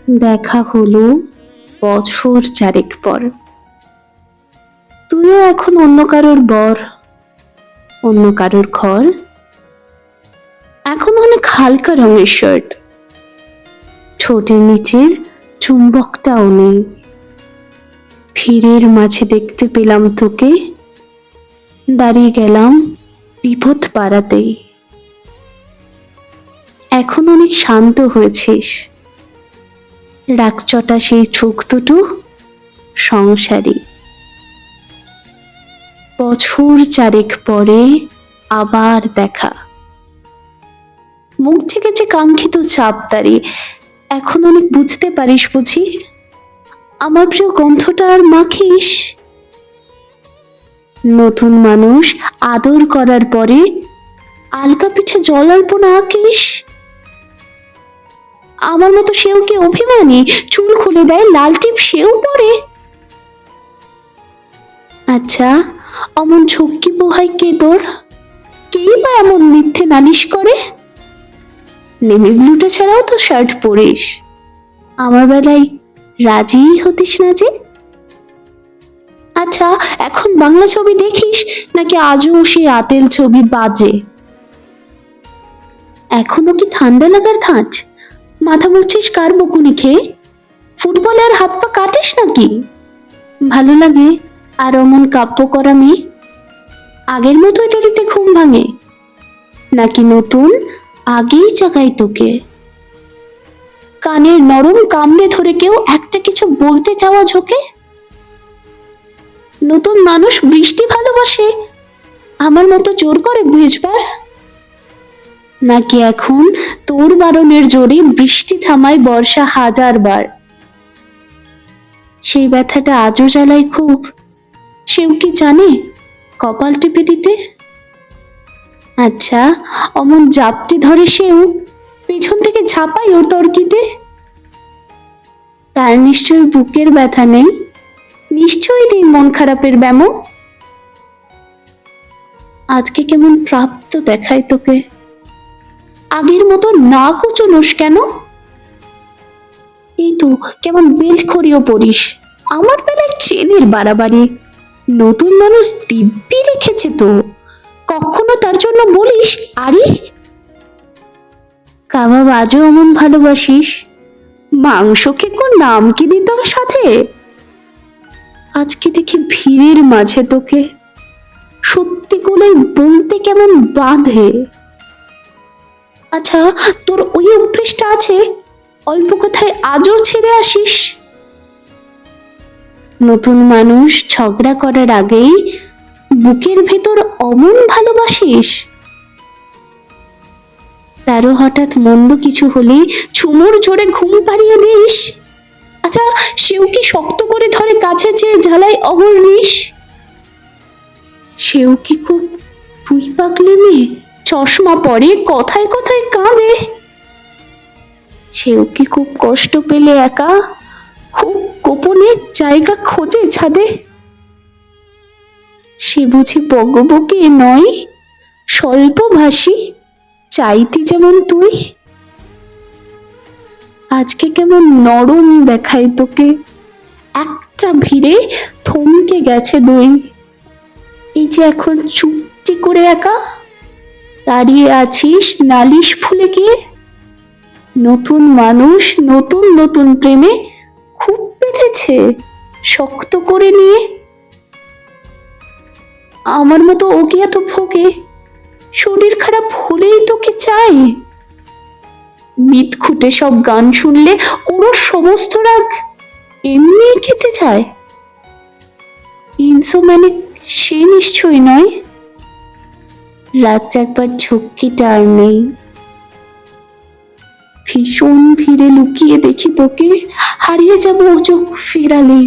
দেখা হলো বছর চারেক পর। তুইও এখন অন্য কারোর বর, অন্য কারোর ঘর। এখন অনেক হালকা রঙের শার্ট, ঠোঁটের নিচের চুম্বকটাও নেই। ভিড়ের মাঝে দেখতে পেলাম তোকে, দাঁড়িয়ে গেলাম বিপদ পাড়াতেই। এখন অনেক শান্ত হয়েছিস, রাগচটা সেই চোখ দুটো সংসারী। বছর চারেক পরে আবার দেখা, মুখ ঠেকেছে কাঙ্ক্ষিত চাপদারি। এখন অনেক বুঝতে পারিস বুঝি, আমার প্রিয় গন্ধটা আর মাখিস। নতুন মানুষ আদর করার পরে আলকা পিঠে জল আলপনা আঁকিস। আমার মতো সেও কি অভিমানী, চুল খুলে দেয়, লাল টিপ সেও পরে? আচ্ছা, অমন ঝক্কি পোহাই কে তোর? কেই বা এমন মিথ্যে নালিশ করে? নেভি ব্লুটা ছাড়াও তো শার্ট পরিস, আমার বেলায় রাজি হতিস না যে। আচ্ছা, এখন বাংলা ছবি দেখিস নাকি আজও সেই আতেল ছবি বাজে? এখনো কি ঠান্ডা লাগার ধাঁচ? মাথা মুছছিস কার বকুনি খেয়ে? ফুটবলে আর হাত পা কাটিস নাকি? ভালো লাগে আর অমন কাব্য করা মেয়ে? আগের মতোই দেরিতে ঘুম ভাঙে নাকি নতুন আগেই জাগাই তোকে? কানের নরম কামড়ে ধরে কেউ একটা কিছু বলতে চাওয়া ঝোঁকে? নতুন মানুষ বৃষ্টি ভালোবাসে, আমার মতো জোর করে বুঝবার? নাকি এখন তোর বারণের জোরে বৃষ্টি থামায় বর্ষা হাজার বার? সেই ব্যথাটা আজও জ্বালায় খুব, সেও কি জানে কপাল টিপে দিতে? আচ্ছা, অমন জাপটি ধরে সেও পেছন থেকে ঝাঁপাই ওর তর্কিতে? তার নিশ্চয়ই বুকের ব্যথা নেই, নিশ্চয়ই নেই মন খারাপের ব্যামো। আজকে কেমন প্রাপ্ত দেখায় তোকে, আগের মতো না কুচনোস কেন? এই তো কেমন বেল্ট খড়িও পড়িস, আমার বেলায় চেনের বাড়াবাড়ি। নতুন মানুষ দিব্যি রেখেছে তো, কখনো তার জন্য বলিস আরে? কাবাব আজও অমন ভালোবাসিস, মাংস খেকো নাম কি দিতাম সাথে? আজকে দেখি ভিড়ের মাঝে তোকে, সত্যি করে বলতে কেমন বাঁধে। আচ্ছা, তোর ওই অভ্যেসটা আছে, অল্প কথায় আজও ছেড়ে আসিস? নতুন মানুষ ঝগড়া করার আগেই বুকের ভেতর অমন ভালোবাসিস? তারও হঠাৎ মন্দ কিছু হলে চুমুর জোরে ঘুম পাড়িয়ে দিস? আচ্ছা, সেও কি শক্ত করে ধরে কাছে চেয়ে ঝালাই অহর্নিশ? সেও কি খুব তুই পাগলি মেয়ে, চশমা পরে কথায় কথায় কাঁদে? সেও কি খুব কষ্ট পেলে একা, খুব গোপনে জায়গা খোঁজে ছাদে? সে বুঝি বকবকে নয়, স্বল্পভাষী, চাইতি যেমন তুই? আজকে কেমন নরম দেখায় তোকে, একটা ভিড়ে থমকে গেছে দুই। এই যে এখন চুপটি করে একা দাঁড়িয়ে আছিস নালিশ ফুলে গিয়ে। নতুন মানুষ নতুন নতুন প্রেমে খুব বেঁধেছে শক্ত করে নিয়ে। আমার মতো ওকে এত ভোগে, শরীর খারাপ হলেই তোকে চাই। মিট খুঁটে সব গান শুনলে ওরও সমস্ত রাগ এমনি কেটে যায়। ইনসোম্যানিক সে নিশ্চয় নয়, রাত জাগবার ঝক্কিটা আর নেই। ভীষণ ভিড়ে লুকিয়ে দেখি তোকে, হারিয়ে যাব চোখ ফেরালেই।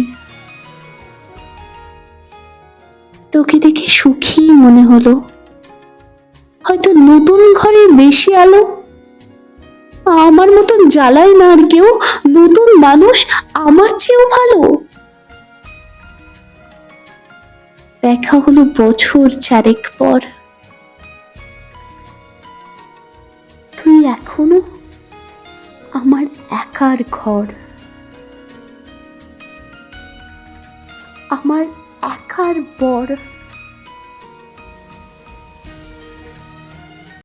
তোকে দেখে সুখী মনে হলো, হয়তো নতুন ঘরে বেশি আলো। আমার মতন জ্বালায় না আর কেউ, নতুন মানুষ আমার চেয়েও ভালো। দেখা হলো বছর চারেক পর, তুই এখনো আমার একার ঘর। আমার একার বর।